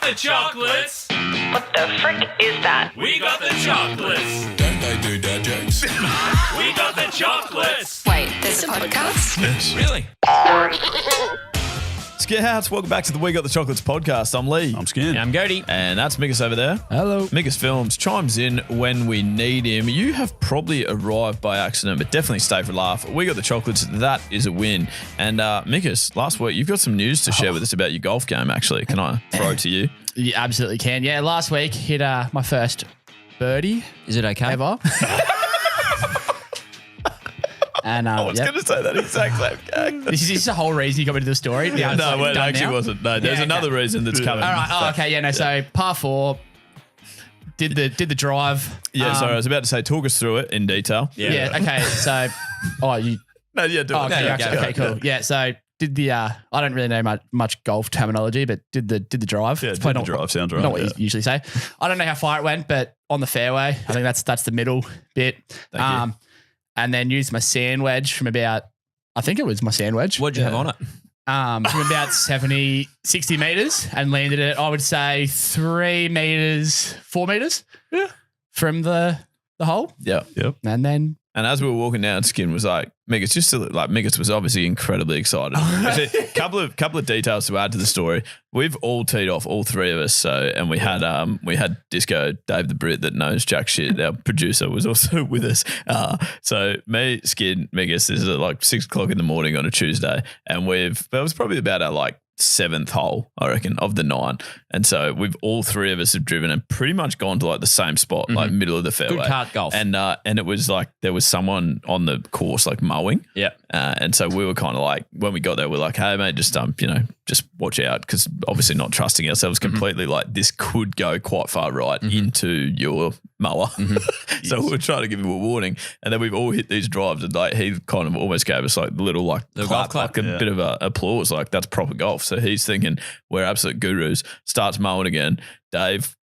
the chocolates. What the frick is that? We got the chocolates. Don't they do dad jokes? We got the chocolates. Wait, there's a podcast? Yes. Really? Skihouts, welcome back to the We Got the Chocolates podcast. I'm Lee. I'm Skin. I'm Gode. And that's Mickus over there. Hello. Mickus Films chimes in when we need him. You have probably arrived by accident, but definitely stay for a laugh. We Got the Chocolates, that is a win. And Mickus, last week, you've got some news to share with us about your golf game, actually. Can I throw it to you? You absolutely can. Yeah, last week hit my first birdie. Is it okay? Ever. And I was going to say that exact same gag. This is the whole reason you got me to the story. No, it actually wasn't. No, there's another reason that's coming. All right. Oh, okay. Yeah. No. So par 4. Did the drive. Yeah. Sorry, I was about to say talk us through it in detail. Yeah. Okay. So. you. No. Yeah. Do it. Okay. Cool. Yeah. So did the. I don't really know much golf terminology, but did the drive. Yeah, It's did the drive sounds right. Not what you usually say. I don't know how far it went, but on the fairway. I think that's the middle bit. Thank you. And then used my sand wedge from about, I think it was my sand wedge. What'd you have on it? From about 60 meters and landed it, I would say 4 meters from the hole. Yeah. Yep. And then. And as we were walking down, Skin was like, Mickus was obviously incredibly excited. Actually, a couple of details to add to the story. We've all teed off, all three of us. And we had Disco, Dave the Brit that knows jack shit. Our producer was also with us. So me, Skin, Mickus, this is at like 6 o'clock in the morning on a Tuesday. And that was probably about our like 7th hole, I reckon, of the 9. And so we've all three of us have driven and pretty much gone to like the same spot, like middle of the fairway. Good cart golf. And it was like there was someone on the course like mowing. Yeah. And so we were kind of like, when we got there, we're like, hey mate, just watch out, because obviously not trusting ourselves completely. Like this could go quite far right into your mower. So we were trying to give him a warning, and then we've all hit these drives, and like he kind of almost gave us like the little like The clap, golf clap. like a bit of a applause, like that's proper golf. So he's thinking we're absolute gurus. Starts mowing again. Dave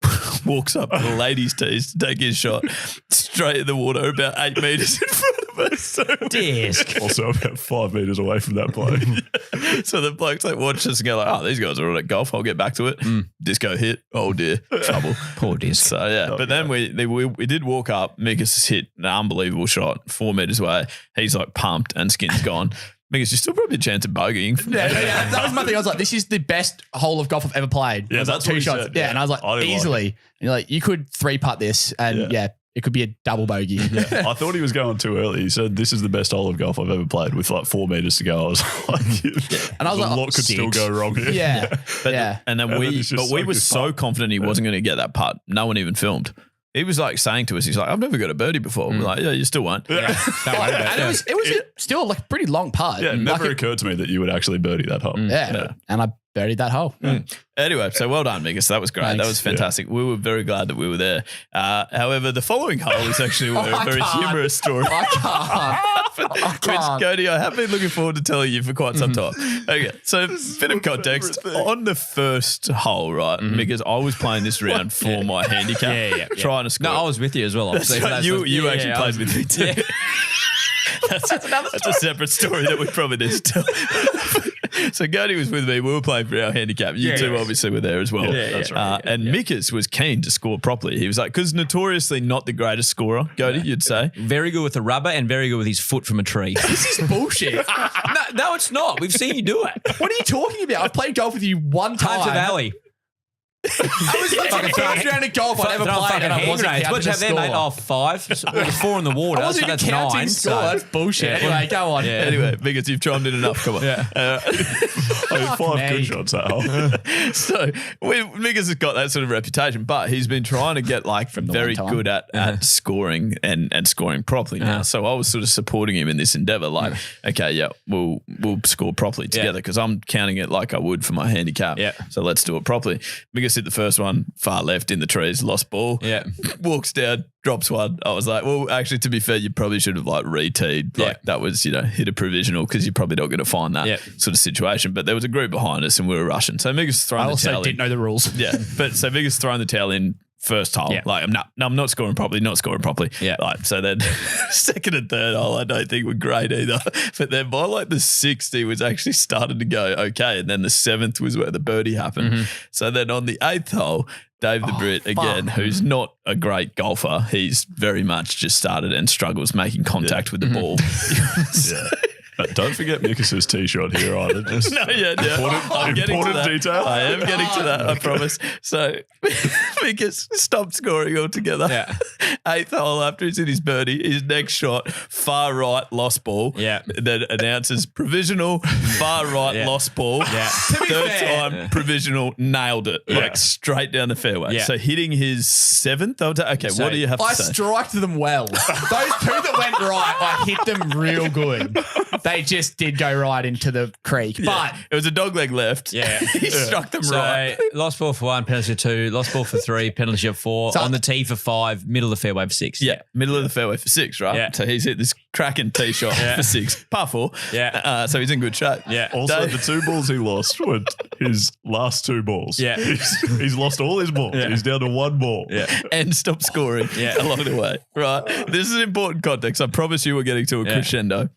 walks up to the ladies' tees to take his shot straight in the water, about 8 meters in front of us. So Disc. Also about 5 meters away from that bloke. So the blokes like watch us and go like, oh, these guys are all at golf. I'll get back to it. Disco hit. Oh dear, trouble. Poor Disc. So yeah, but then we did walk up. Mickus has hit an unbelievable shot 4 meters away. He's like pumped, and Skin's gone. Mickus, you still probably a chance of bogeying. Yeah, that was my thing. I was like, this is the best hole of golf I've ever played. Yeah, It was that's like what 2 he shots. said. Yeah, and I was like, I didn't like easily. And you're like, you could 3-putt this, and yeah, it could be a double bogey. Yeah. I thought he was going too early. He said, this is the best hole of golf I've ever played, with like 4 meters to go. I was like, And I was a like, lot could still go wrong here. Yeah. But yeah. and then And then we it's just were soaked his so putt. confident he wasn't going to get that putt. No one even filmed. He was like saying to us, he's like, I've never got a birdie before. We're like, yeah, you still won't. Don't worry about And it. it was still like a pretty long putt. Yeah, it never Like occurred to me that you would actually birdie that hole. Yeah. And I birdied that hole. Anyway, so well done, Mickus. That was great. Thanks. That was fantastic. We were very glad that we were there. However, the following hole is actually a very humorous story. I can't. Which, Cody, I have been looking forward to telling you for quite some time. Okay, so bit of context. On the first hole, right, because I was playing this round for my handicap, Yeah. trying to score. No, I was with you as well. Obviously. That's right. You actually played with me too. Yeah. That's a separate story that we probably need to tell. So Gode was with me. We were playing for our handicap. You two obviously were there as well. That's right. And Mickus was keen to score properly. He was like, because notoriously not the greatest scorer, Gode, you'd say. Very good with the rubber and very good with his foot from a tree. This is bullshit. No, it's not. We've seen you do it. What are you talking about? I've played golf with you one time. Hunter Valley. I was like the first round of golf I'd ever played, and I wasn't What counting did you have there, mate? Oh, 5. There's 4 in the water. I wasn't so even that's counting 9. score. So. That's bullshit. Anyway, go on. Yeah. Anyway, Mickus, you've chimed in enough. Come on. Yeah. I mean, 5 me. good shots that hole. So Mickus has got that sort of reputation, but he's been trying to get like very one time. good at scoring and scoring properly now. So I was sort of supporting him in this endeavor. Like, okay, yeah, we'll score properly together, because I'm counting it like I would for my handicap. Yeah. So let's do it properly. Mickus hit the first one, far left in the trees, lost ball. Yeah. Walks down, drops one. I was like, well, actually, to be fair, you probably should have like re-teed. Like that was, hit a provisional, because you're probably not going to find that sort of situation. But there was a group behind us and we were rushing. So Mickus throwing I the also towel didn't know the rules. Yeah. But so Mickus throwing the towel in first hole. Yeah. Like, I'm not scoring properly. Yeah. Like, so then second and third hole, I don't think were great either. But then by like the 6th, he was actually started to go okay. And then the 7th was where the birdie happened. So then on the 8th hole, Dave the Brit, again, who's not a great golfer, he's very much just started and struggles making contact with the ball. Yeah. But don't forget Mickus's tee shot here either. Just I'm getting to that. detail. I am getting to that, I promise. So Mickus stopped scoring altogether. Yeah. 8th hole after he's in his birdie, his next shot, far right, lost ball. Yeah. Then announces provisional, far right, Yeah. lost ball. Yeah. Third time, provisional, nailed it. Like straight down the fairway. Yeah. So hitting his 7th. Okay, So what do you have to I say? striked them well. Those two that went right, I hit them real good. They just did go right into the creek. But It was a dog leg left. Yeah. He struck them right. So lost ball for 1, penalty for 2, lost ball for 3, penalty for 4, So- on the tee for 5, middle of the fairway for 6. Yeah, middle of the fairway for 6, right? Yeah. So he's hit this cracking tee shot for 6, par 4. Yeah. So he's in good shape. Yeah. Also, Dave- the 2 balls he lost were his last 2 balls. Yeah. He's lost all his balls. Yeah. He's down to 1 ball. Yeah. and stop scoring along the way. Right. This is important context. I promise you we're getting to a crescendo.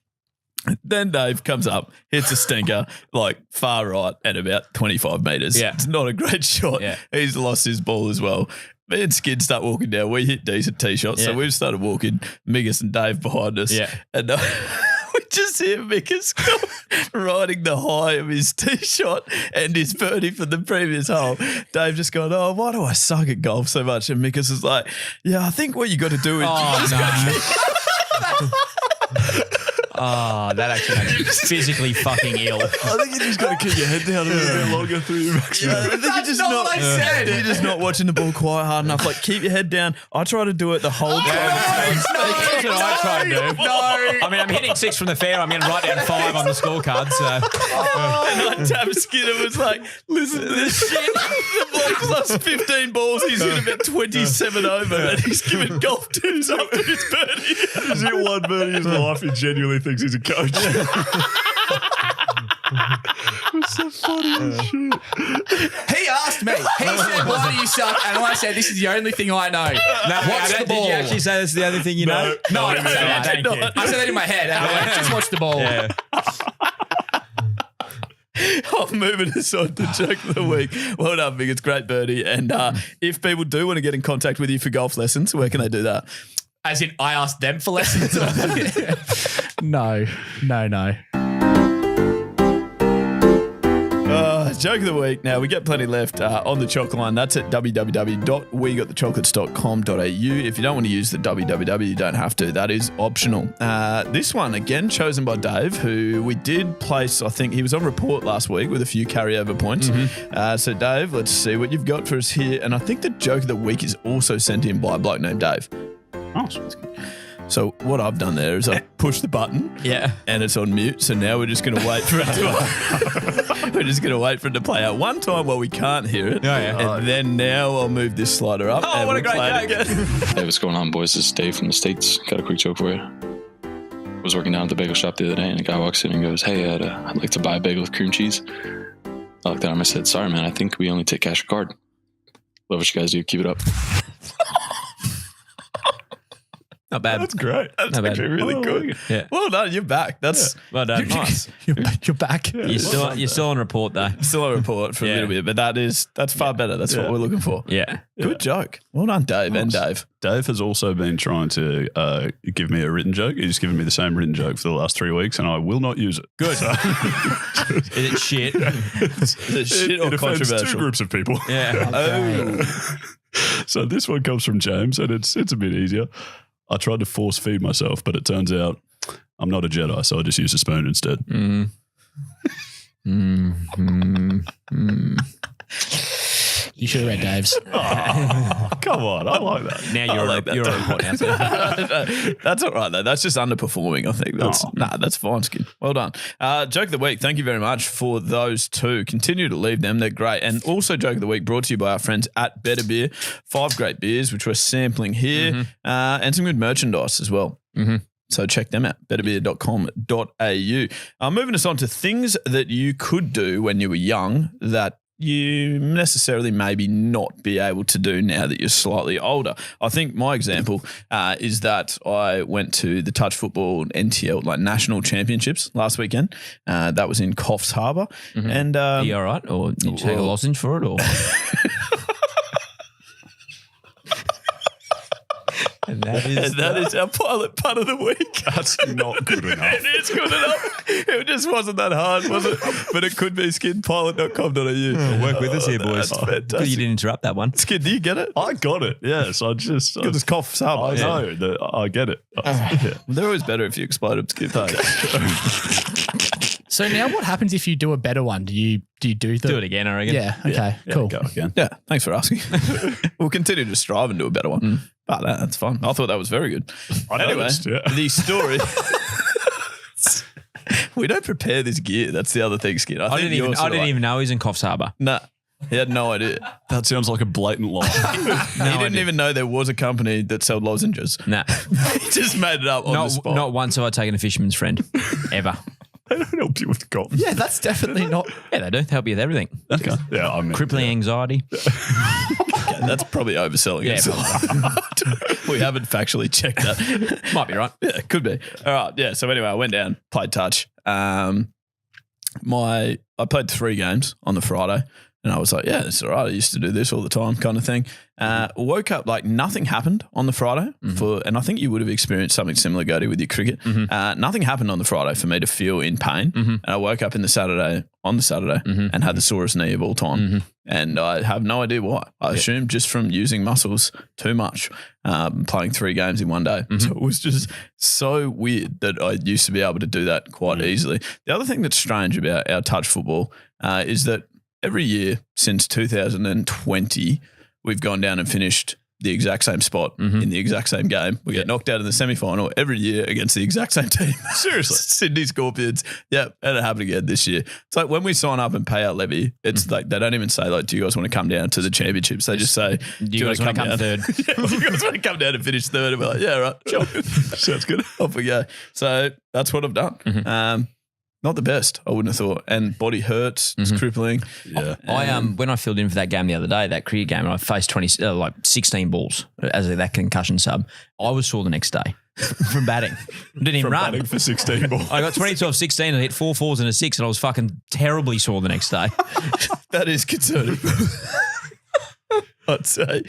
Then Dave comes up, hits a stinker, like far right at about 25 metres. Yeah. It's not a great shot. Yeah. He's lost his ball as well. Me and Skid start walking down. We hit decent tee shots. So Yeah. we've started walking, Mickus and Dave behind us. Yeah. And we just hear Mickus riding the high of his tee shot and his birdie from the previous hole. Dave just going, oh, why do I suck at golf so much? And Mickus is like, yeah, I think what you got to do is Oh, that actually makes me physically fucking ill. I think you just got to keep your head down a little bit longer through your maximum. I think That's you're just not what I said. You're just not watching the ball quite hard enough. Like, keep your head down. I try to do it the whole time. That's what I try and do. no. I mean, I'm hitting 6 from the fair. I'm going to write down 5 on the scorecard. So And I tapped Skinner was like, listen to this shit. The bloke's lost 15 balls. He's hit about 27 over and he's giving golf tips after his birdie. He's hit 1 birdie in his life. He genuinely thinks he's a coach. It's so funny as shit. He asked me. He said, why do you suck? And I said, this is the only thing I know. Watch the ball. Did you actually say that's the only thing you know? No, I didn't say Yeah, that. thank you. I said that in my head. And I'm like, just watch the ball. Yeah. I'm moving us on to joke of the week. Well done, Big. It's great birdie. And if people do want to get in contact with you for golf lessons, where can they do that? As in, I asked them for lessons. No. Joke of the week. Now, we get plenty left on the chalk line. That's at www.wegotthechocolates.com.au. If you don't want to use the www, you don't have to. That is optional. This one, again, chosen by Dave, who we did place, I think he was on report last week with a few carryover points. So, Dave, let's see what you've got for us here. And I think the joke of the week is also sent in by a bloke named Dave. Oh, so that's good. So what I've done there is I've pushed the button, and it's on mute. So now we're just going to wait for it to. We're just going to wait for it to play out one time while we can't hear it, and then now I'll move this slider up. Oh, and what a we'll great play it joke. again. Hey, what's going on, boys? This is Dave from the States. Got a quick joke for you. I was working down at the bagel shop the other day, and a guy walks in and goes, hey, I'd like to buy a bagel with cream cheese. I looked at him and I said, sorry, man, I think we only take cash or card. Love what you guys do. Keep it up. Not bad. That's great. That's Not bad. actually really good. Yeah. Well done, you're back. That's Well done. Nice. You're back. You're still on report though. still a report for a Yeah. little bit, but that's far better. That's what we're looking for. Yeah. Good joke. Well done, Dave and Dave. Dave has also been trying to give me a written joke. He's given me the same written joke for the last 3 weeks, and I will not use it. Good. Is it shit? Is it shit or It offends controversial? 2 groups of people. Yeah. Oh. So this one comes from James, and it's a bit easier. I tried to force feed myself, but it turns out I'm not a Jedi, so I just use a spoon instead. You should have read Dave's. Oh, come on. I like that. Now you're a report now. That's all right, though. That's just underperforming, I think. That's fine, Skin. Well done. Joke of the week, thank you very much for those two. Continue to leave them. They're great. And also Joke of the week brought to you by our friends at Better Beer. 5 great beers, which we're sampling here, and some good merchandise as well. So check them out, betterbeer.com.au. Moving us on to things that you could do when you were young that you necessarily maybe not be able to do now that you're slightly older. I think my example is that I went to the touch football NTL like national championships last weekend. That was in Coffs Harbour. And Are you all right? Or did you take a lozenge for it? Or And that is our pilot punt of the week. That's not good enough. It is good enough. It just wasn't that hard, was it? But it could be skinpilot.com.au. work with us here, boys. That's Good fantastic. you didn't interrupt that one. Skid, do you get it? I got it. Yes, I just. Good as Coffs Harbour. I know that I get it. Yeah. They're always better if you explode them, Skid. So now what happens if you do a better one? Do you do Do it again, I reckon. Yeah. Okay. Yeah, cool. Go again. Yeah, thanks for asking. We'll continue to strive and do a better one. But that's fun. I thought that was very good. Anyway, noticed, yeah. the story. We don't prepare this gear. That's the other thing, Skid. I didn't even know he's in Coffs Harbour. Nah, he had no idea. That sounds like a blatant lie. He didn't even know there was a company that sold lozenges. Nah. He just made it up on the spot. Not once have I taken a fisherman's friend. Ever. They don't help you with golf. Yeah, that's definitely not. Yeah, they do. They help you with everything. Okay. Yeah, I mean, Crippling anxiety. Okay, that's probably overselling Yeah, it. We haven't factually checked that. Might be right. Yeah, could be. All right. Yeah. So anyway, I went down, played touch. I played 3 games on the Friday, and I was like, yeah, it's all right. I used to do this all the time, kind of thing. Woke up like nothing happened on the Friday and I think you would have experienced something similar, Gode, with your cricket. Nothing happened on the Friday for me to feel in pain, and I woke up on the Saturday and had the sorest knee of all time, and I have no idea why. I assume just from using muscles too much, playing 3 games in one day. So it was just so weird that I used to be able to do that quite easily. The other thing that's strange about our touch football is that every year since 2020, we've gone down and finished the exact same spot in the exact same game. We get knocked out in the semi-final every year against the exact same team. Seriously. Sydney Scorpions. Yep. And it happened again this year. It's like when we sign up and pay our levy, it's like they don't even say like, do you guys want to come down to the championships? They just say, Do you guys want to come down? third? Yeah, do you guys want to come down and finish third? And we're like, yeah, right. Sure. Sounds good. Off we go. So that's what I've done. Not the best, I wouldn't have thought. And body hurts, it's crippling. yeah. I when I filled in for that game the other day, that cricket game, and I faced 16 balls as that concussion sub. I was sore the next day from batting. Didn't even run. Batting for 16 balls. I got 22 off 16 and hit 4 4s and a 6, and I was fucking terribly sore the next day. That is concerning. I'd say.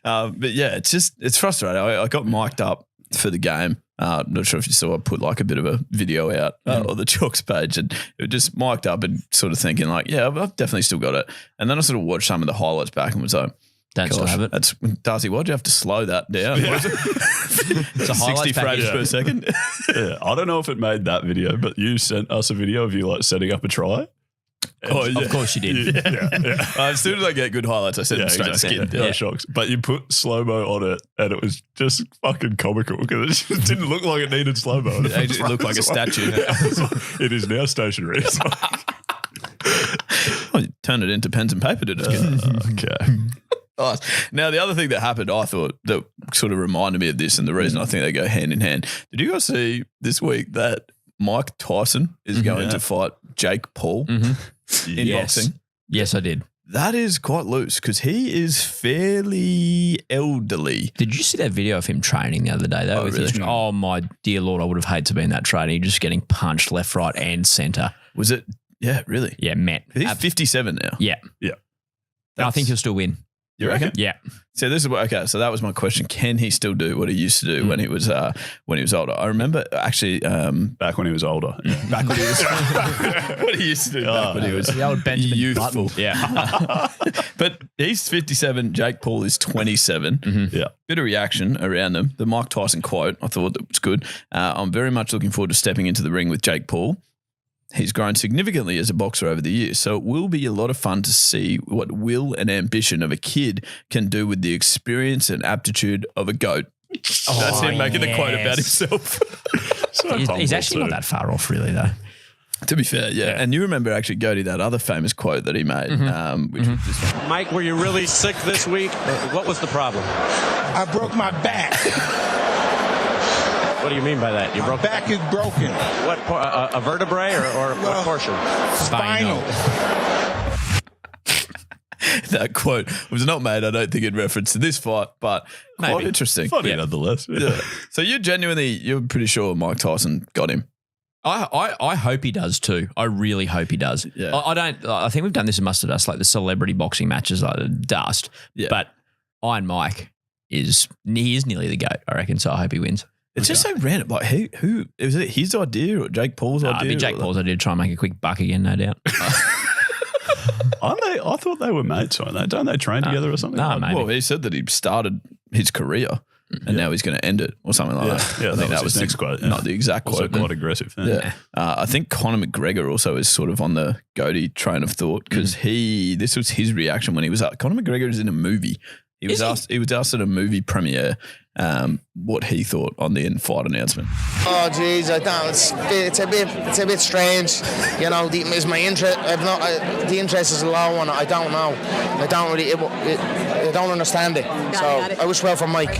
But yeah, it's frustrating. I got mic'd up for the game. I'm not sure if you saw, I put like a bit of a video out on the Chalks page, and it was just mic'd up and sort of thinking like, yeah, I've definitely still got it. And then I sort of watched some of the highlights back and was like, Don't still have it. That's Darcy, why'd you have to slow that down? Yeah. It's a 60 frames yeah. per second. Yeah, I don't know if it made that video, but you sent us a video of you like setting up a try. Oh, yeah. Of course you did. Yeah. As soon as I get good highlights, I send them straight exactly. to Skid. Yeah, shocks. But you put slow-mo on it and it was just fucking comical because it just didn't look like it needed slow-mo. It looked like a statue. It is now stationary. It's like, Oh, you turned it into pens and paper, did it? okay. Nice. Now, the other thing that happened, I thought, that sort of reminded me of this, and the reason I think they go hand in hand. Did you guys see this week that Mike Tyson is going to fight Jake Paul in boxing? Yes, I did. That is quite loose because he is fairly elderly. Did you see that video of him training the other day? Though, with his, really? my dear Lord, I would have hated to be in that training, just getting punched left, right, and centre. Was it? Yeah, really? Yeah, Matt. He's 57 now. Yeah. Yeah. And I think he'll still win. You reckon? Yeah. So this is what, okay. So that was my question. Can he still do what he used to do when he was older? I remember actually Back when he was older. back when he was what he used to do back when he was The old Benjamin youthful. Button. Yeah. But he's 57. Jake Paul is 27. Yeah. Bit of reaction around them. The Mike Tyson quote, I thought that was good. I'm very much looking forward to stepping into the ring with Jake Paul. He's grown significantly as a boxer over the years, so it will be a lot of fun to see what will and ambition of a kid can do with the experience and aptitude of a goat. That's him making the quote about himself. He's actually not that far off, really, though. To be fair, yeah. And you remember actually, Gode, that other famous quote that he made, which was just Mike, were you really sick this week? What was the problem? I broke my back. What do you mean by that? You My broke back is broken. what? A vertebrae or what portion? Spinal. That quote was not made, I don't think, in reference to this fight, but quite interesting. Funny nonetheless. Yeah. So you're pretty sure Mike Tyson got him. I hope he does too. I really hope he does. Yeah. I think we've done this in Mustard Dust, like the celebrity boxing matches, like the dust. Yeah. But Iron Mike is nearly the GOAT, I reckon. So I hope he wins. It's just so random. Like who was it his idea or Jake Paul's idea? It'd be Jake Paul's idea to try and make a quick buck again, no doubt. Aren't they? I thought they were mates, aren't they? Don't they train together or something? No, maybe. Well, he said that he started his career and now he's going to end it or something like that. Yeah, I think that was his next quote. Yeah. Not the exact Also quote. quite aggressive. Yeah. I think Conor McGregor also is sort of on the Gode train of thought because this was his reaction when he was Conor McGregor is in a movie. He was asked at a movie premiere what he thought on the fight announcement. Oh geez, I don't. It's a bit strange. You know, is my interest? The interest is low on it. I don't know. I don't really. I don't understand it. So I wish well for Mike.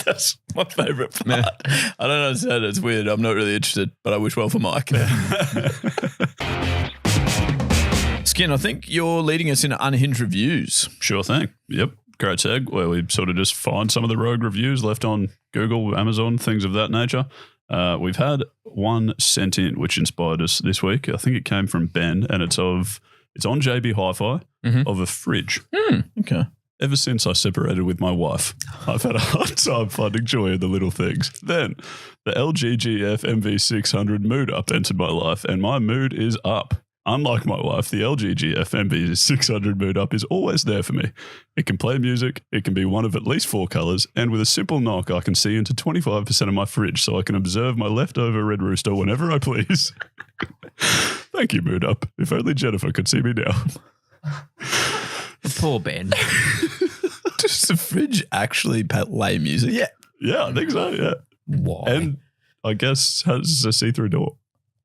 That's my favourite part. I don't understand it. It's weird. I'm not really interested, but I wish well for Mike. Skin, I think you're leading us into Unhinged Reviews. Sure thing. Yep. Great seg, where we sort of just find some of the rogue reviews left on Google, Amazon, things of that nature. We've had one sent in which inspired us this week. I think it came from Ben, and it's on JB Hi-Fi of a fridge. Okay. Ever since I separated with my wife, I've had a hard time finding joy in the little things. Then the LGGF MV600 mood up entered my life, and my mood is up. Unlike my wife, the LGGF MV600 mood up is always there for me. It can play music, it can be one of at least 4 colours, and with a simple knock, I can see into 25% of my fridge so I can observe my leftover Red Rooster whenever I please. Thank you, mood up. If only Jennifer could see me now. Poor Ben. Does the fridge actually play music? Yeah, I think so, yeah. Why? And I guess has a see-through door.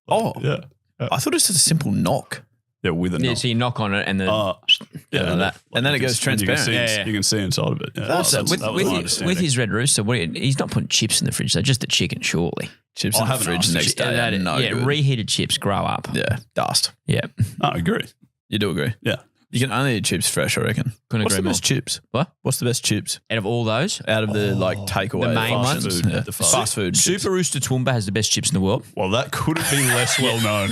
Oh. Yeah. I thought it was just a simple knock. Yeah, with a knock. So you knock on it and then Yeah, like that. And then it goes transparent. You can see inside of it. Yeah. Also, That was my with understanding. his Red Rooster, he's not putting chips in the fridge, though, just the chicken, surely. Chips I in the haven't fridge asked next you. day. Good. Reheated chips grow up. Yeah, dust. Yeah. I agree. You do agree? Yeah. You can only eat chips fresh, I reckon. Couldn't What's agree the more. best chips? What? What's the best chips? Out of all those, Out of the takeaway. the main fast ones? food. Yeah. The Fast food. chips. Super Rooster Toowoomba has the best chips in the world. Well, that couldn't be less well known.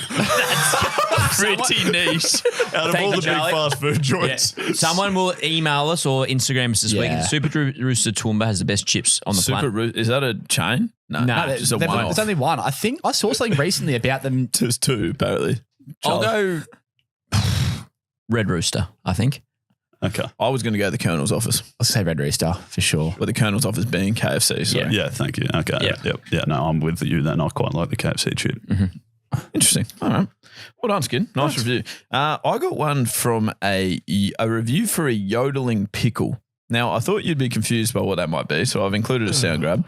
Pretty niche. Out of Thank all you, the big Charlie. fast food joints. Someone will email us or Instagram us this week. Yeah. Super Rooster Toowoomba has the best chips on the Super planet. Is that a chain? No, No, just a There's one-off. only one. I think I saw something recently about them. There's 2, apparently. I'll go Red Rooster, I think. Okay. I was going to go to the Colonel's office, I'll say Red Rooster for sure. but the Colonel's office being KFC. So. Yeah, thank you. Okay. Yeah. Yep. Yeah, no, I'm with you then. I quite like the KFC chip. Interesting. All right. Well done, Skin. Nice review. I got one from a review for a yodeling pickle. Now, I thought you'd be confused by what that might be, so I've included a sound grab.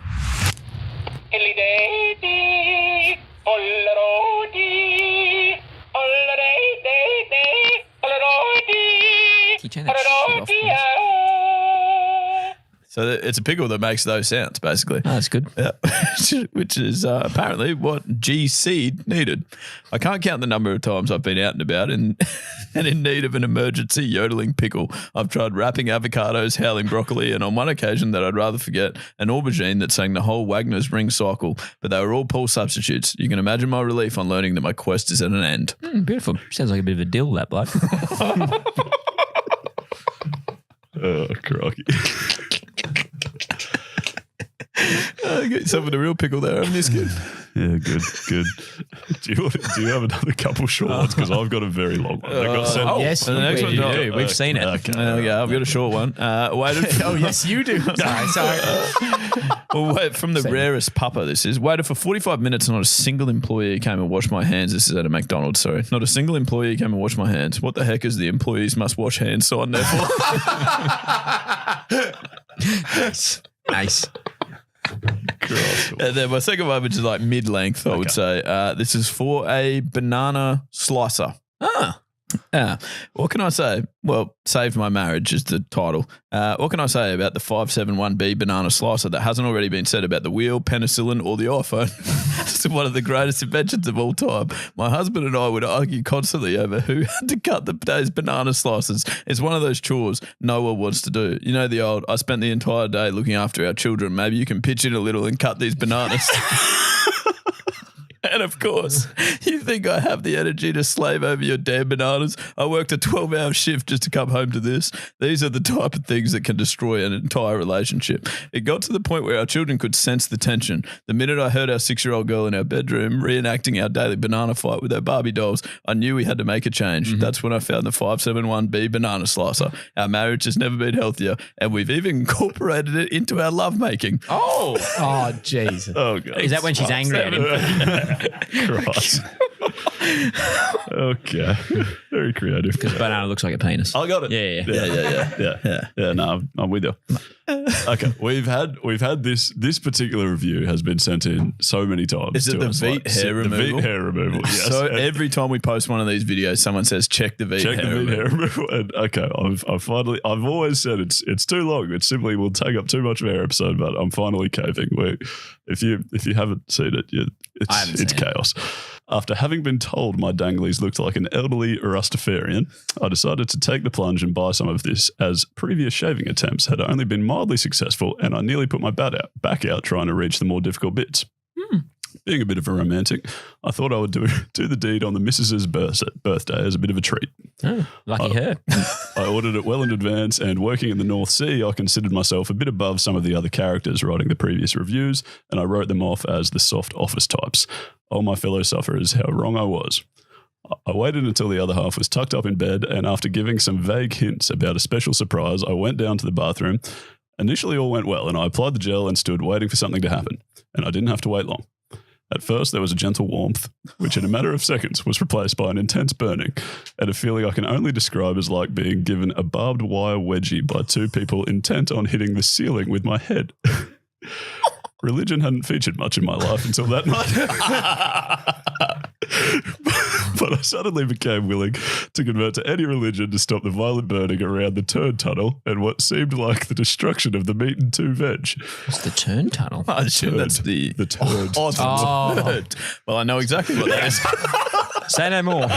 Can you turn that shit off, please? So it's a pickle that makes those sounds, basically. Oh, that's good. Yeah. Which is apparently what GC needed. I can't count the number of times I've been out and about and in need of an emergency yodeling pickle. I've tried wrapping avocados, howling broccoli, and on one occasion that I'd rather forget, an aubergine that sang the whole Wagner's ring cycle, but they were all Paul substitutes. You can imagine my relief on learning that my quest is at an end. Beautiful. Sounds like a bit of a deal, that bloke. Oh, crikey. Get yourself in a real pickle there, haven't you, Skid? Yeah, good. Do you have another couple short ones? Because I've got a very long one. That got sent. yes, and the next we one's do. not- We've seen it. Okay. There we go. I've got a short one. Oh, yes, you do. Sorry. Well, wait, from the rarest pupper, this is. Waited for 45 minutes and not a single employee came and washed my hands. This is at a McDonald's, sorry. Not a single employee came and washed my hands. What the heck is the employees must wash hands sign there for? Nice. And then my second one, which is like mid-length, I would say. This is for a banana slicer. Ah. What can I say? Well, Saved My Marriage is the title. What can I say about the 571B banana slicer that hasn't already been said about the wheel, penicillin, or the iPhone? It's one of the greatest inventions of all time. My husband and I would argue constantly over who had to cut the day's banana slices. It's one of those chores no one wants to do. You know the old, I spent the entire day looking after our children. Maybe you can pitch in a little and cut these bananas. And of course, you think I have the energy to slave over your damn bananas? I worked a 12-hour shift just to come home to this. These are the type of things that can destroy an entire relationship. It got to the point where our children could sense the tension. The minute I heard our 6-year-old girl in our bedroom reenacting our daily banana fight with our Barbie dolls, I knew we had to make a change. Mm-hmm. That's when I found the 571B banana slicer. Our marriage has never been healthier, and we've even incorporated it into our lovemaking. Oh, Jesus. Oh, God. Is that when she's angry at him? Christ. Okay. Very creative. Because banana looks like a penis. I got it. Yeah. No, I'm with you. Okay. We've had this particular review has been sent in so many times. Is it the Veet hair removal? The Veet hair removal, yes. So every time we post one of these videos, someone says, check the Veet hair removal. And okay, I've always said it's too long. It simply will take up too much of our episode, but I'm finally caving. If you haven't seen it, it's chaos. After having been told my danglies looked like an elderly Rastafarian, I decided to take the plunge and buy some of this, as previous shaving attempts had only been mildly successful, and I nearly put my back out trying to reach the more difficult bits. Being a bit of a romantic, I thought I would do the deed on the missus's birthday as a bit of a treat. Oh, lucky her. I ordered it well in advance, and working in the North Sea, I considered myself a bit above some of the other characters writing the previous reviews, and I wrote them off as the soft office types. Oh, my fellow sufferers, how wrong I was. I waited until the other half was tucked up in bed, and after giving some vague hints about a special surprise, I went down to the bathroom. Initially, all went well, and I applied the gel and stood waiting for something to happen, and I didn't have to wait long. At first, there was a gentle warmth, which in a matter of seconds was replaced by an intense burning and a feeling I can only describe as like being given a barbed wire wedgie by two people intent on hitting the ceiling with my head. Religion hadn't featured much in my life until that night. But I suddenly became willing to convert to any religion to stop the violent burning around the turd tunnel and what seemed like the destruction of the meat and two veg. What's the turn tunnel? I assume that's the turd. Turd. Well, I know exactly what that is. Say no more.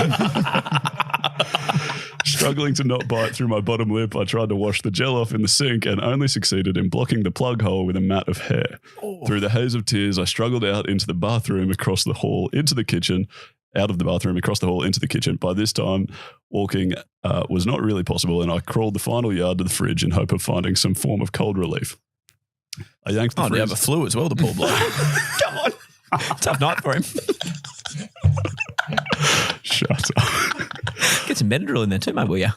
Struggling to not bite through my bottom lip, I tried to wash the gel off in the sink and only succeeded in blocking the plug hole with a mat of hair. Through the haze of tears, I struggled out into the bathroom, across the hall, into the kitchen, out of the bathroom, across the hall, into the kitchen. By this time, walking was not really possible, and I crawled the final yard to the fridge in hope of finding some form of cold relief. I yanked the do you have a flu as well, the poor bloke? Come on. Tough night for him. Shut up. Get some Benadryl in there too, mate, will you?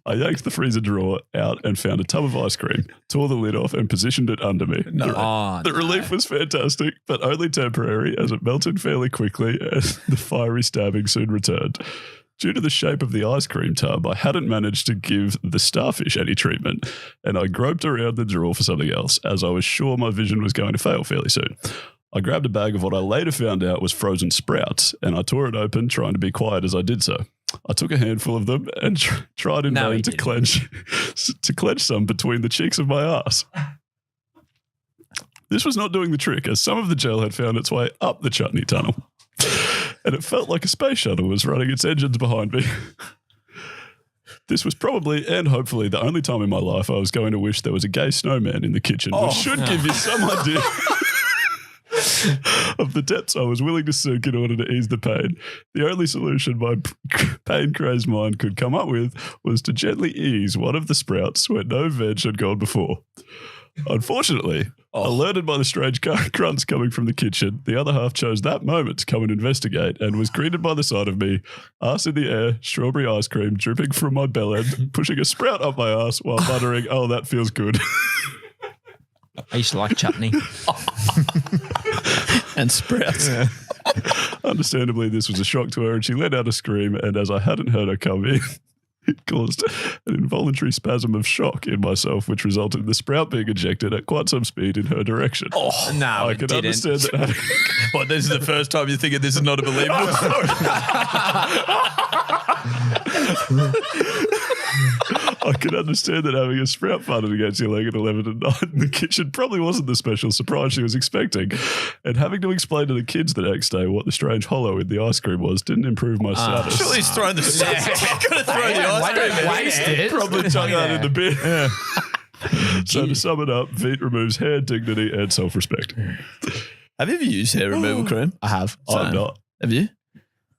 I yanked the freezer drawer out and found a tub of ice cream, tore the lid off and positioned it under me. The relief was fantastic, but only temporary, as it melted fairly quickly and the fiery stabbing soon returned. Due to the shape of the ice cream tub, I hadn't managed to give the starfish any treatment, and I groped around the drawer for something else, as I was sure my vision was going to fail fairly soon. I grabbed a bag of what I later found out was frozen sprouts, and I tore it open, trying to be quiet as I did so. I took a handful of them and tried in vain to clench some between the cheeks of my ass. This was not doing the trick, as some of the gel had found its way up the chutney tunnel, and it felt like a space shuttle was running its engines behind me. This was probably and hopefully the only time in my life I was going to wish there was a gay snowman in the kitchen, which should give you some idea of the depths I was willing to sink in order to ease the pain. The only solution my pain-crazed mind could come up with was to gently ease one of the sprouts where no veg had gone before. Unfortunately, alerted by the strange grunts coming from the kitchen, the other half chose that moment to come and investigate and was greeted by the sight of me, ass in the air, strawberry ice cream dripping from my bellend, pushing a sprout up my ass while muttering, "Oh, that feels good." I used to like chutney. And sprouts. Yeah. Understandably, this was a shock to her, and she let out a scream, and as I hadn't heard her come in, it caused an involuntary spasm of shock in myself, which resulted in the sprout being ejected at quite some speed in her direction. Oh, no, I can understand that. What, this is the first time you're thinking this is not a believable story? I can understand that having a sprout farted against your leg at 11 at night in the kitchen probably wasn't the special surprise she was expecting. And having to explain to the kids the next day what the strange hollow in the ice cream was didn't improve my status. Surely he's thrown the He's got to throw the ice cream in. Wasted. Probably chuck that in the bin. So to sum it up, Veet removes hair, dignity, and self-respect. Have you ever used hair removal cream? I have. I'm not. Have you?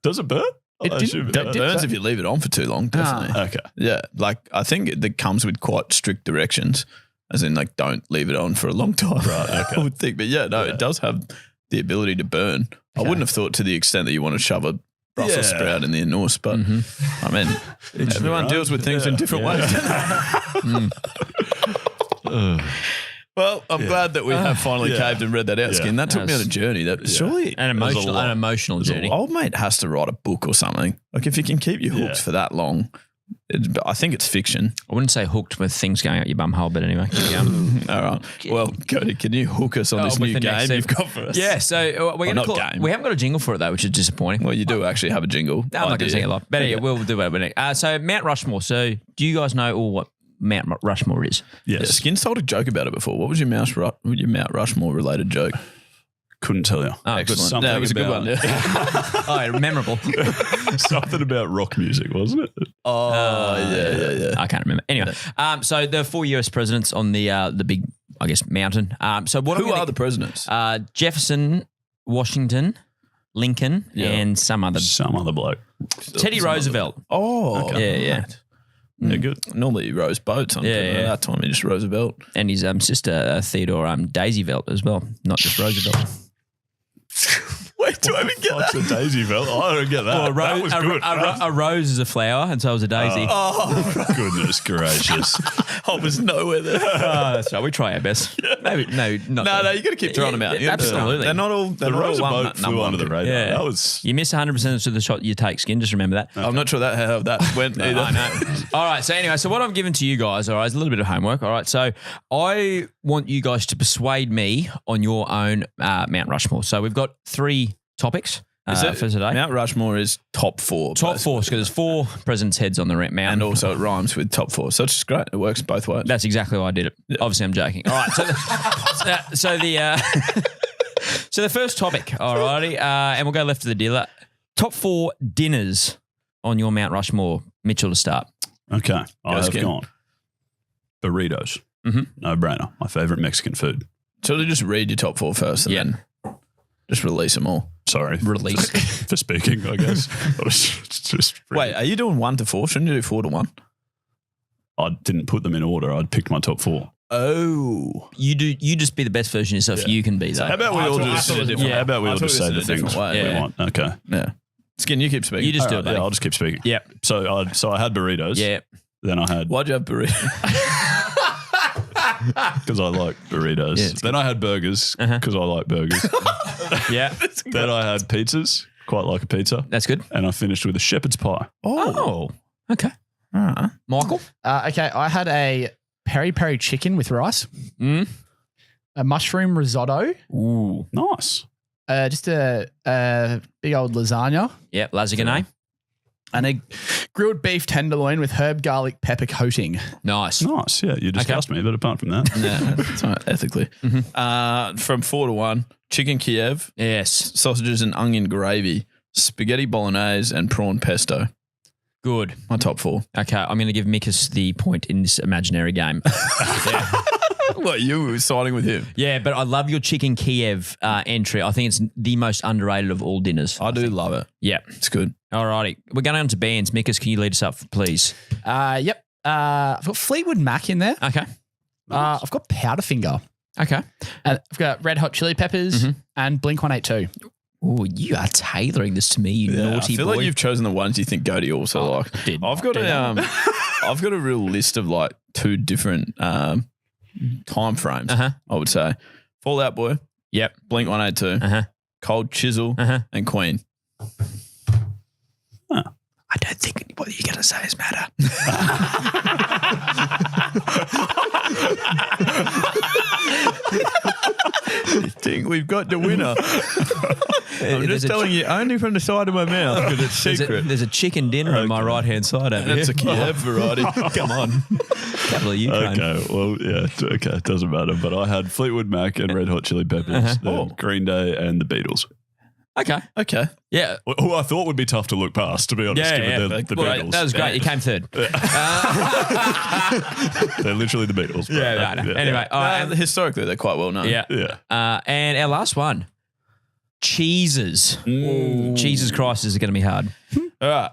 Does it burn? It I didn't- assume It does. burns if you leave it on for too long, definitely. Okay. Yeah, like I think it comes with quite strict directions, as in like don't leave it on for a long time. Right, okay. I would think, but yeah, no, it does have the ability to burn. I wouldn't have thought to the extent that you want to shove a Brussels sprout in the anus, but I mean, everyone deals with things in different ways. Well, I'm glad that we have finally caved and read that out, Skin. That took me on a journey. That surely An emotional journey. old mate has to write a book or something. Like if you can keep your hooks for that long, I think it's fiction. I wouldn't say hooked with things going out your bum hole, but anyway. All right. Well, Gode, can you hook us on this with new the next game you've got for us? Yeah, so we're going to not game. We haven't got a jingle for it though, which is disappointing. Well, you do actually have a jingle. No, I'm not going to sing it live. But yeah, we'll do it. So Mount Rushmore. So do you guys know all what Mount Rushmore is? Yeah, Skin's told a joke about it before. What was your Mount Rushmore related joke? Couldn't tell you. Oh, Excellent. Something That was a good about- one. Yeah. Oh, memorable. Something about rock music, wasn't it? Oh, yeah. I can't remember. Anyway, so the 4 US presidents on the big, I guess, mountain. So what Who are the presidents? Jefferson, Washington, Lincoln, and some other. bloke. Teddy Roosevelt. Oh, Yeah. Yeah, good. Normally he rows boats. That time he just rows a belt. And his sister, Theodore Daisy Velt as well, not just Roosevelt. Wait, do I even get What's a daisy felt? I don't get that. Well, that was good. A rose is a flower, and so is a daisy. Goodness gracious. I was nowhere there. That's right. We try our best. Maybe not. No, you got to keep throwing them out. Absolutely. They're not all. The Rosa boat flew under the radar. Yeah. That was... You miss 100% of the shot you take, Skin. Just remember that. I'm not sure how that went either. I know. All right. So anyway, what I've given to you guys, all right, is a little bit of homework. All right. So I want you guys to persuade me on your own Mount Rushmore. So we've got 3 topics for today. Mount Rushmore is top 4. Top 4, because there's 4 presidents' heads on the mountain. And also it rhymes with top 4. So it's just great. It works both ways. That's exactly why I did it. Yeah. Obviously, I'm joking. All right. So the first topic, all righty, and we'll go left to the dealer. Top 4 dinners on your Mount Rushmore. Mitchell to start. Okay. I have Skin. gone. Burritos. No brainer. My favourite Mexican food. So to just read your top 4 first and then just release them all. Sorry. Release. For speaking, I guess. I was just Wait, are you doing 1 to 4? Shouldn't you do 4 to 1? I didn't put them in order. I'd picked my top 4. Oh. You just be the best version of yourself you can be, though. How about we all just say the things we want? Okay. Yeah. Skin, you keep speaking. You just do it, Yeah, buddy. I'll just keep speaking. Yeah. So I had burritos. Yeah. Then I had... Why'd you have burritos? Because I like burritos. Yeah, then I had burgers because I like burgers. Yeah. Then I had pizzas. Quite like a pizza. That's good. And I finished with a shepherd's pie. Oh. Okay. Michael? Okay, I had a peri-peri chicken with rice, a mushroom risotto, Ooh. Nice. just a big old lasagna, Yeah. Lasagne. and a grilled beef tenderloin with herb garlic pepper coating. Nice. Nice. Yeah, you discussed me, but apart from that. Yeah, that's right, ethically. From 4 to 1, chicken Kiev, Yes. sausages and onion gravy, spaghetti bolognese, and prawn pesto. Good. My top 4. Okay. I'm going to give Mickus the point in this imaginary game. What, you were siding with him? Yeah, but I love your chicken Kiev entry. I think it's the most underrated of all dinners. I do love it. Yeah. It's good. All righty. We're going on to bands. Mickus, can you lead us up, please? Yep. I've got Fleetwood Mac in there. Okay. I've got Powderfinger. Okay. And I've got Red Hot Chili Peppers and Blink-182. Oh, you are tailoring this to me, you naughty I feel boy. like you've chosen the ones you think Gode also like. did. I've got I've got a real list of like 2 different time frames. I would say Fall Out Boy. Yep. Blink-182. Cold Chisel and Queen. I don't think what you're going to say is matter. You think we've got the winner? I'm just telling you, only from the side of my mouth because it's secret. There's a chicken dinner on my right hand side over here. That's a Kiev variety. Come on. Capital of Ukraine. Okay, well, yeah, okay, it doesn't matter. But I had Fleetwood Mac and Red Hot Chili Peppers, then Green Day and the Beatles. Okay. Yeah. Who I thought would be tough to look past, to be honest, given they're the Beatles. That was great. You came third. They're literally the Beatles. But, Anyway, all right. Historically, they're quite well known. Yeah. And our last one, cheeses. Jesus Christ, is it going to be hard? All right.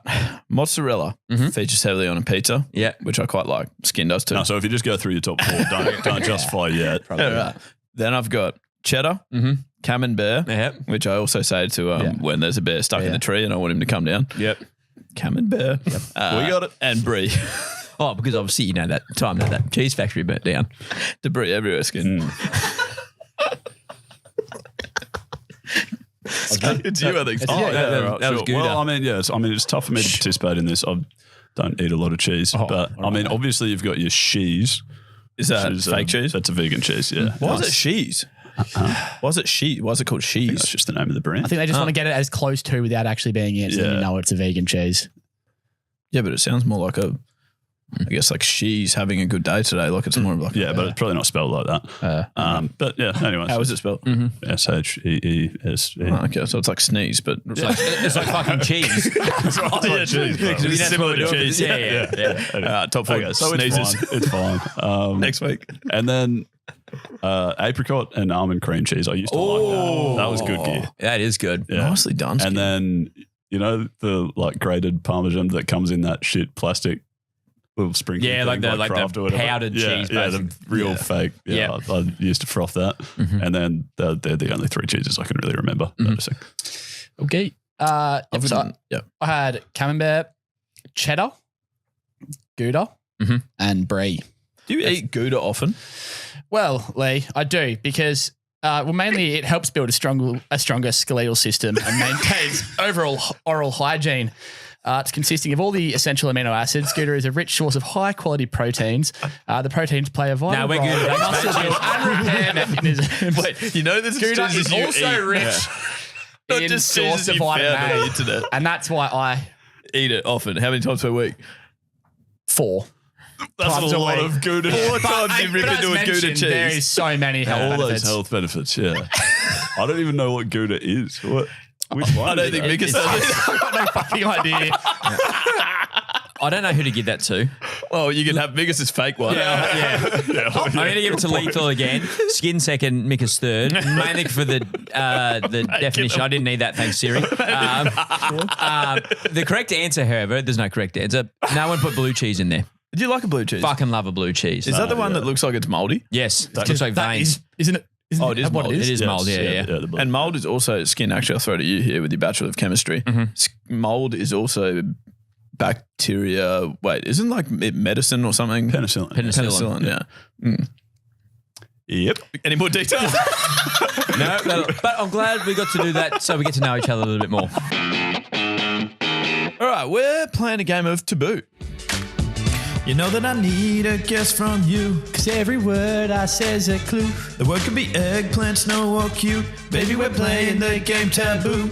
Mozzarella features heavily on a pizza. Yeah. Which I quite like. Skin does too. No, so if you just go through your top four, don't justify yet. All right. Then I've got cheddar, camembert, which I also say to when there's a bear stuck in the tree and I want him to come down. Yep. Camembert. We got it. And brie. Oh, because obviously you know that time that cheese factory burnt down. Debris everywhere, Skin. It's you, I think. That was good. Well, I mean, yes. I mean, it's tough for me to participate in this. I don't eat a lot of cheese, but I mean, obviously you've got your cheese. Is that fake cheese? That's a vegan cheese, yeah. Why is it cheese? Why is it cheese? Why is it called cheese? That's just the name of the brand. I think they just want to get it as close to without actually being it, so you know it's a vegan cheese. Yeah, but it sounds more like I guess like she's having a good day today. Like it's more like but it's probably not spelled like that. But yeah, anyways. How is it spelled? SHEES. Okay, so it's like sneeze, but It's like fucking cheese. It's like cheese. It's similar to cheese. Yeah. Top four. Okay, so sneezes. it's fine. Next week. And then apricot and almond cream cheese. I used to like that. That was good gear. That is good. Yeah. Nicely done. And then, you know, the like grated Parmesan that comes in that shit plastic little sprinkle. Yeah, like the Kraft or whatever. powdered cheese. Yeah, the real fake. Yeah, I used to froth that. And then they're the only three cheeses I can really remember. Noticing. Okay. I had camembert, cheddar, Gouda, and brie. Do you eat Gouda often? Well, Lee, I do because mainly it helps build a stronger skeletal system and maintains overall oral hygiene. It's consisting of all the essential amino acids. Gouda is a rich source of high quality proteins. The proteins play a vital role in muscle build and repair mechanisms. Wait, you know this Gouda is also rich in source of vitamin A, and that's why I eat it often. How many times per week? 4. That's times a a lot week. of Gouda. 4 times you rip into a Gouda cheese. There is so many health All benefits. those health benefits, yeah. I don't even know what Gouda is. What? Which one? I don't think Mickus does. I've got no fucking idea. I don't know who to give that to. Well, you can have Mickus' fake one. I'm going to give it to Lethal again. Skin second, Mickus third. Mainly for the definition. I didn't need that. Thanks, Siri. The correct answer, however, there's no correct answer. No one put blue cheese in there. Do you like a blue cheese? Fucking love a blue cheese. Is that the one that looks like it's moldy? Yes. It looks like veins. Isn't it? Oh, it is mold. It is mold, yeah. And mold is also Skin. Actually, I'll throw to you here with your Bachelor of Chemistry. Mold is also bacteria. Wait, isn't like it medicine or something? Penicillin. Yeah. Yep. Any more details? No, but I'm glad we got to do that so we get to know each other a little bit more. All right, we're playing a game of Taboo. You know that I need a guess from you. Cause every word I say's a clue. The word could be eggplant, snow, or cute. Baby, we're playing the game Taboo.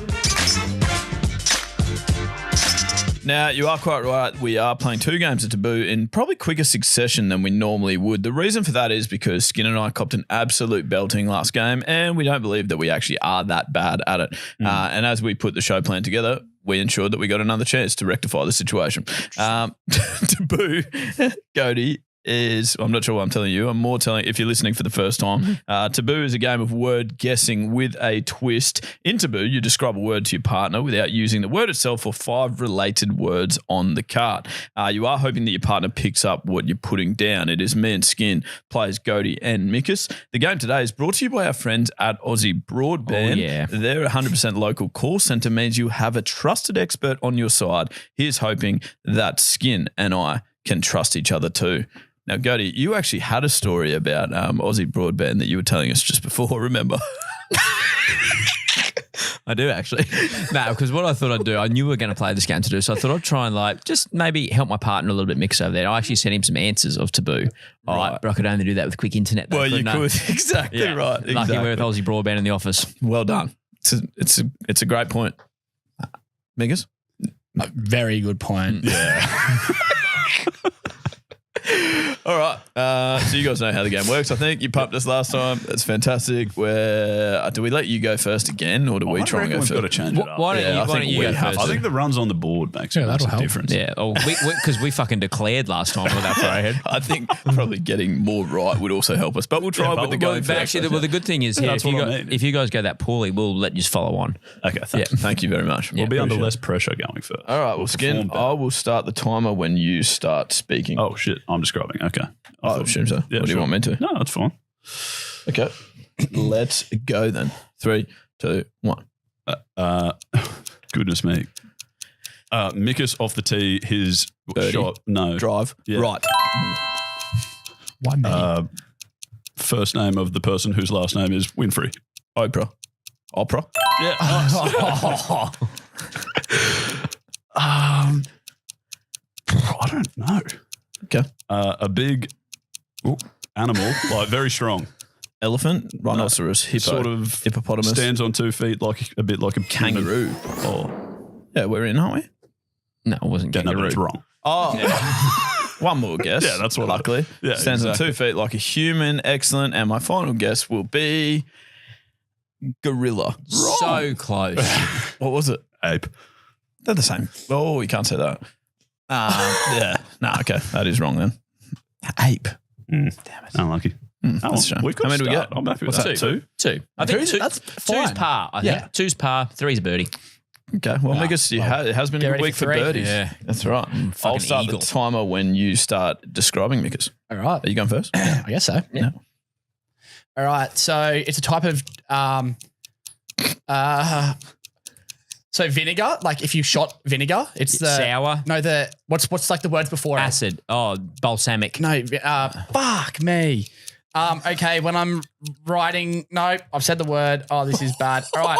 Now, you are quite right. We are playing 2 games of Taboo in probably quicker succession than we normally would. The reason for that is because Skin and I copped an absolute belting last game, and we don't believe that we actually are that bad at it. And as we put the show plan together, we ensured that we got another chance to rectify the situation. Taboo, Gode, is, I'm not sure what I'm telling you. I'm more telling, if you're listening for the first time, Taboo is a game of word guessing with a twist. In Taboo, you describe a word to your partner without using the word itself or 5 related words on the card. You are hoping that your partner picks up what you're putting down. It is me and Skin, players Gode and Mickus. The game today is brought to you by our friends at Aussie Broadband. Oh, yeah. Their 100% local call centre means you have a trusted expert on your side. Here's hoping that Skin and I can trust each other too. Now, Gode, you actually had a story about Aussie Broadband that you were telling us just before, remember? I do actually. No, because what I thought I'd do, I knew we were going to play this game to do, so I thought I'd try and like just maybe help my partner a little bit mix over there. I actually sent him some answers of Taboo. All right, but I could only do that with quick internet. Though, Well, you couldn't I? could. Exactly Yeah. right. Lucky Exactly. we're with Aussie Broadband in the office. Well done. It's a great point. Mickus? Very good point. Yeah. All right. So you guys know how the game works. I think you pumped us last time. That's fantastic. Do we let you go first again, or do we try and go we've first? got to change it up. Why don't Yeah, I you, why think don't you we go have first? I think the runs on the board makes a that'll help. difference. Yeah, because we fucking declared last time with that throwhead. I think probably getting more right would also help us, but we'll try with the going But first. actually, the good thing is, That's what I mean. if you guys go that poorly, we'll let you follow on. Okay, thanks. Thank you very much. We'll be under Appreciate less it. pressure going first. All right, well, Skin, perform better. I will start the timer when you start speaking. Oh, shit. I'm describing. Okay. I assume so. Yeah, What do you sure. want me to? No, that's fine. Okay. Let's go then. 3, 2, 1. Goodness me. Mickus off the tee, his Birdie. shot. No. Drive. Yeah. Right. One minute. First name of the person whose last name is Winfrey. Opera. Yeah. I don't know. Okay. A big animal, like very strong. Elephant, rhinoceros, hippo, Sort of hippopotamus, stands on 2 feet, like a bit like a kangaroo. Oh, Yeah, we're in, aren't we? No, it wasn't yeah, no, kangaroo. that's wrong. Oh, one more guess. Yeah, that's what I- luckily. Yeah, Stands exactly. on 2 feet like a human. Excellent. And my final guess will be gorilla. So close. What was it? Ape. They're the same. Oh, you can't say that. Yeah. No, okay. That is wrong then. Ape. Damn it. Unlucky. That's a shame. We've got How many do we start. get? I'm happy with What's that. that? 2. Two. I think Two's- two, that's two's fine. par. I think. Yeah. Two's par. Three's birdie. Okay. Well, Mickus, it has been get a good ready week for for three. birdies. Yeah. That's right. I'll fucking start eagle. the timer when you start describing Mickus. All right. Are you going first? I guess so. Yeah. All right. So it's a type of so vinegar. Like if you shot vinegar, it's the Sour. No, the what's like the words before it? Acid. Oh, balsamic. No, fuck me. Okay, when I'm writing, no, I've said the word. Oh, this is bad. All right.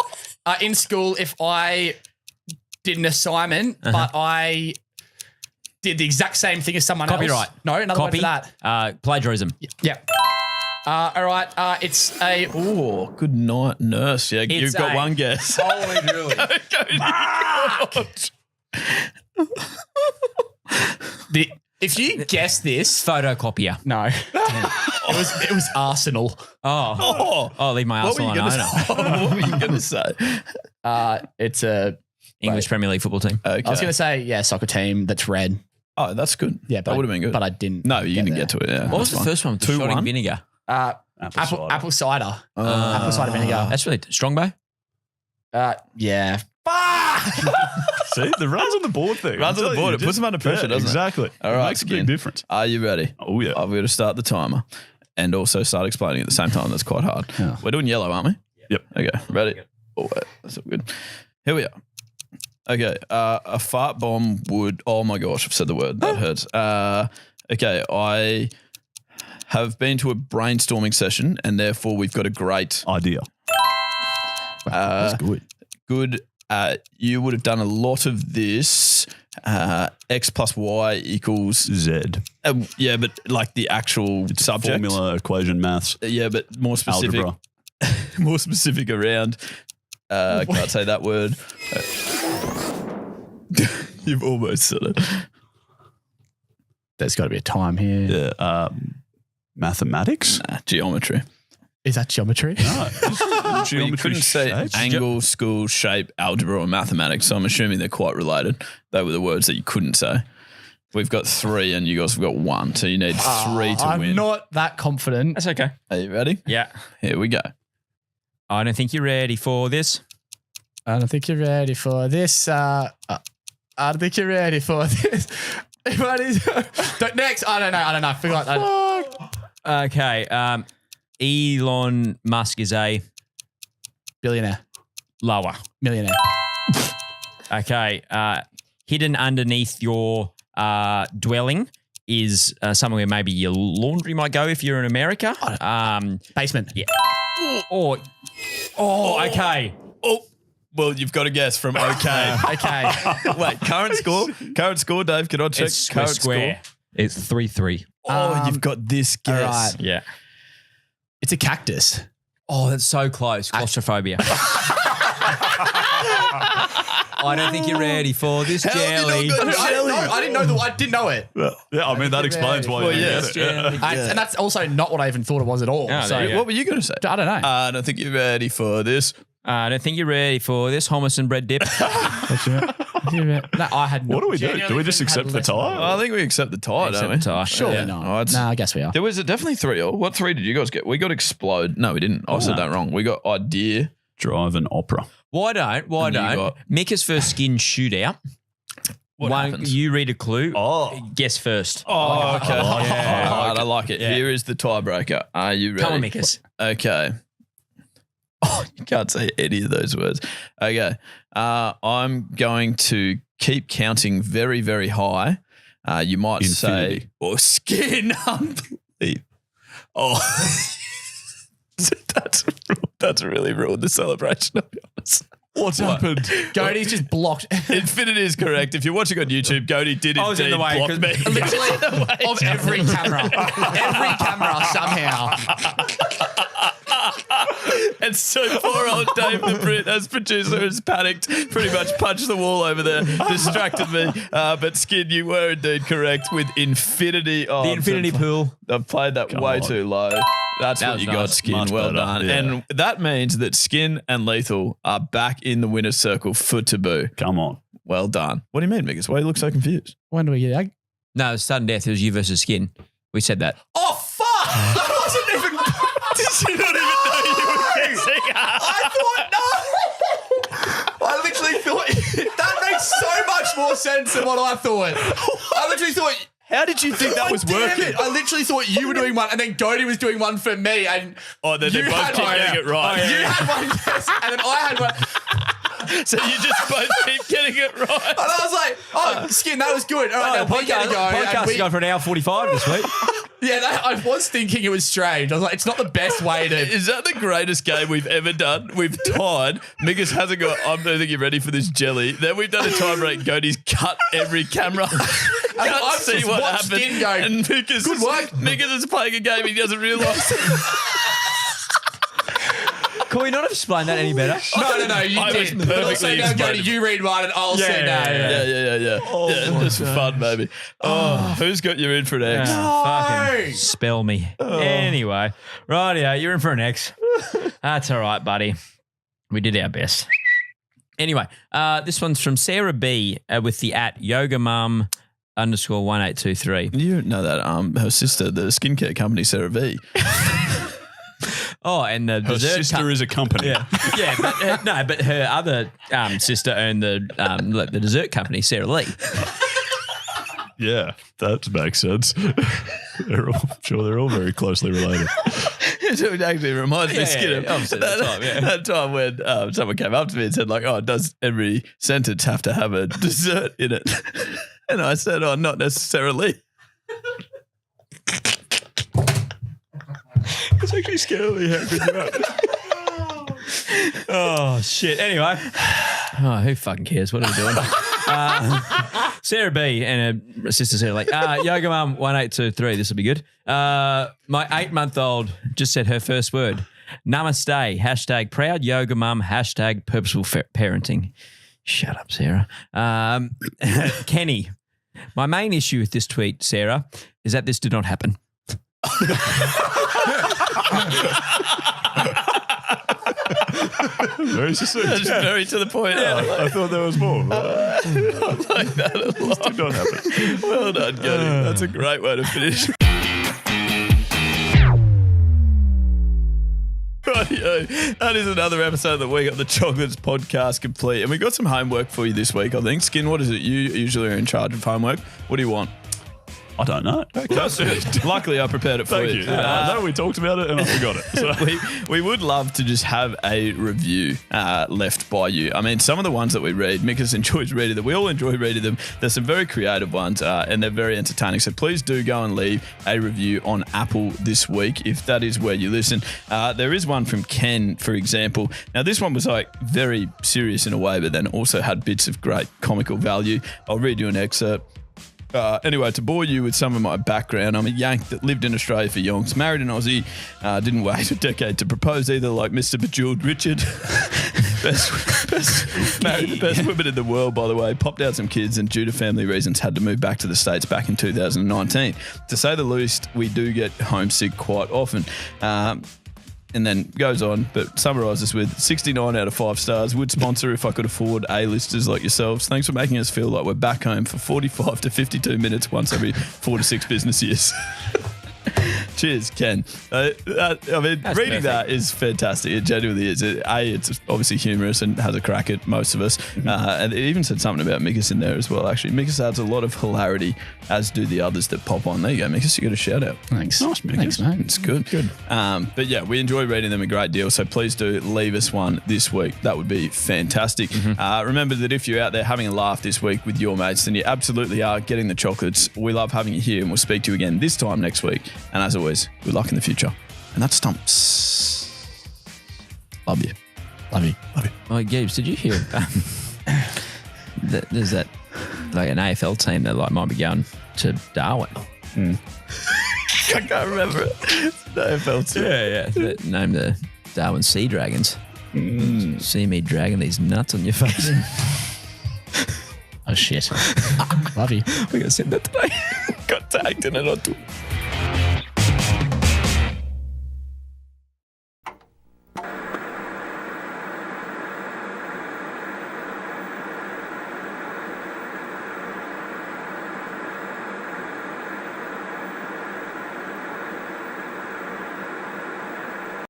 In school, if I did an assignment, but I did the exact same thing as someone else. Copyright. No, another Copy. word for that. Plagiarism. Yeah. All right. It's a. Oh, good night, nurse. Yeah, you've It's got a- one guess. Holy really? If you guess this, Photocopier. no, it was Arsenal. Oh, leave my What were arsenal you on going to owner. say? What were you going to say? It's a. English Premier League football team. Okay. I was going to say soccer team that's red. Oh, that's good. Yeah, that would have been good. but I didn't. No, you didn't there. get to it. Yeah, What was the first one? 2-1? Shot in vinegar. Apple cider. Apple cider vinegar. That's really Strongbow. Yeah. See, the runs on the board thing. Runs on the board, it puts them under pressure, doesn't it? Exactly. All It right, makes a big Skin. difference. Are you ready? Oh, yeah. I've got to start the timer and also start explaining at the same time. That's quite hard. Yeah. We're doing yellow, aren't we? Yep. Okay, ready? Oh, wait, that's all good. Here we are. Okay, a fart bomb would. Oh my gosh, I've said the word. That hurts. Okay, I have been to a brainstorming session, and therefore we've got a great Idea. That's good. good. You would have done a lot of this. X plus Y equals Z. yeah, but like the actual subject. Formula, equation, maths, Yeah, but more specific. algebra. More specific around. Can't say that word. You've almost said it. There's got to be a time here. Yeah. Mathematics? Geometry. Is that geometry? You Geometry couldn't say shapes? angle, school, shape, algebra, or mathematics. So I'm assuming they're quite related. They were the words that you couldn't say. We've got 3 and you guys have got 1. So you need 3 to I'm win. not that confident. That's okay. Are you ready? Yeah. Here we go. I don't think you're ready for this. I don't think you're ready for this. I don't think you're ready for this. What is next? I don't know. I feel like Okay. Elon Musk is a billionaire, lower. millionaire. Okay. Hidden underneath your dwelling is somewhere where maybe your laundry might go if you're in America. Basement. Yeah. Or okay. Well, you've got to guess from okay. Okay. Wait, current score? Current score, Dave? Can I check It's current square. It's 3-3. score? Oh, you've got this guess. all right. Yeah. It's a cactus. Oh, that's so close. Claustrophobia. I don't think you're ready for this How have you jelly. not got jelly? I didn't know it. Yeah, I mean, that explains why Well, you yeah. get it. And that's also not what I even thought it was at all. Oh, so there you go. What were you going to say? I don't know. I don't think you're ready for this. I don't think you're ready for this hummus and bread dip. No, I had. What do we do? Do we just accept the tie? I think we accept the tie, don't we? Accept the tie. Surely Yeah. not. Oh, it's- No, I guess we are. There was definitely 3-3. What 3 did you guys get? We got explode. No, we didn't. I said that wrong. We got idea. Drive an opera. Why don't And you got- Mickus first skin shootout? What happens? You read a clue. Oh. Guess first. Oh, okay. Yeah. All right, I like it. Yeah. Here is the tiebreaker. Are you ready? Come on, Mickus. Okay. Oh, you can't say any of those words. Okay. I'm going to keep counting very, very high. You might Infinity. say, or skin. Oh, that's really ruined the celebration, I'll be honest. What's happened? Gode's just blocked. Infinity is correct. If you're watching on YouTube, Gode did I was in indeed the way, block 'cause- me. Literally of every camera. Every camera somehow. And so poor old Dave the Brit, as producer, has panicked, pretty much punched the wall over there, distracted me. But Skin, you were indeed correct with Infinity. Oh, The Infinity Pool. I've played that way on. too low. That's That what was you got, nice. Skin. Much Well better, done. yeah. And that means that Skin and Lethal are back in the winner's circle for Taboo. Come on. Well done. What do you mean, Mickus? Why do you look so confused? When do we get that? No, sudden death. It was you versus Skin. We said that. Oh, fuck! I wasn't even. Did you not even know you were guessing? I thought, no! I literally thought. That makes so much more sense than what I thought. I literally thought. How did you think that was Damn working? it. I literally thought you were doing one and then Gode was doing one for me. And Oh, then they you both had keep one. getting it right. You had one guess and then I had one. So you just both keep getting it right. And I was like, oh, Skin, that was good. All right, now we get to go. And Podcast we- is going for an hour 45 this week. Yeah, I was thinking it was strange. I was like, it's not the best way to. Is that the greatest game we've ever done? We've tied. Mickus hasn't got, I don't think you're ready for this jelly. Then we've done a time break. Cody's cut every camera. Can't I've see just what watched happened. Skin go, And Mickus good work. Mickus is playing a game he doesn't realise. Can we not have explained that any better? No, you I was did. But also perfectly now, Gode, explained. you read one and I'll say no. Yeah. Yeah, it's fun, baby. Oh, who's got you in for an X? Fucking spell me. Anyway, rightio, you're in for an X. That's all right, buddy. We did our best. Anyway, this one's from Sarah B with the @yogamum_1823. You know that her sister, the skincare company, Sarah V. Oh, and the Her dessert sister is a company. Yeah, but her other sister owned the dessert company, Sarah Lee. Yeah, that makes sense. I'm sure they're all very closely related. It actually reminds me, Yeah, Skinner, yeah, obviously at the time, yeah. that time when someone came up to me and said, like, oh, does every sentence have to have a dessert in it? And I said, oh, not necessarily. It's actually scary how good you are. Oh, shit. Anyway. Oh, who fucking cares? What are we doing? Sarah B and her sister Sarah like, Yoga Mum 1823. This will be good. My 8-month-old just said her first word. Namaste. #proud yoga mum. #purposeful parenting. Shut up, Sarah. Kenny. My main issue with this tweet, Sarah, is that this did not happen. Very succinct. That's very to the point. I thought there was more. I like that a lot. Did not happen. Well done, Gody. That's a great way to finish. Rightio. That is another episode of the Week of the Chocolates podcast complete. And we got some homework for you this week, I think. Skin, what is it? You usually are in charge of homework. What do you want? I don't know. Luckily, I prepared it for Thank you. I know we talked about it and I forgot it. So. we would love to just have a review left by you. I mean, some of the ones that we read, Mickus enjoys reading them. We all enjoy reading them. There's some very creative ones and they're very entertaining. So please do go and leave a review on Apple this week if that is where you listen. There is one from Ken, for example. Now, this one was like very serious in a way, but then also had bits of great comical value. I'll read you an excerpt. Anyway, to bore you with some of my background, I'm a Yank that lived in Australia for yonks, married an Aussie, didn't wait a decade to propose either, like Mr. Bejeweled Richard. Married the best women in the world, by the way, popped out some kids and due to family reasons had to move back to the States back in 2019. To say the least, we do get homesick quite often. And then goes on, but summarises with 69 out of 5 stars. Would sponsor if I could afford A-listers like yourselves. Thanks for making us feel like we're back home for 45 to 52 minutes once every 4 to 6 business years. Cheers, Ken. I mean, that's reading perfect. that is fantastic. It genuinely is. It's obviously humorous and has a crack at most of us. And it even said something about Mickus in there as well, actually. Mickus adds a lot of hilarity, as do the others that pop on. There you go, Mickus. You got a shout out. Thanks. Nice, Mickus. Thanks, mate. It's good. But yeah, we enjoy reading them a great deal. So please do leave us one this week. That would be fantastic. Remember that if you're out there having a laugh this week with your mates, then you absolutely are getting the chocolates. We love having you here and we'll speak to you again this time next week. And as always, good luck in the future. And that stumps. Love you. Love you. Oh, Gibbs, did you hear? There's that like an AFL team that like might be going to Darwin. I can't remember it. The AFL team. Yeah. Name the Darwin Sea Dragons. See me dragging these nuts on your face. Oh, shit. Love you. We're going to send that today. Got tagged in it on Twitter.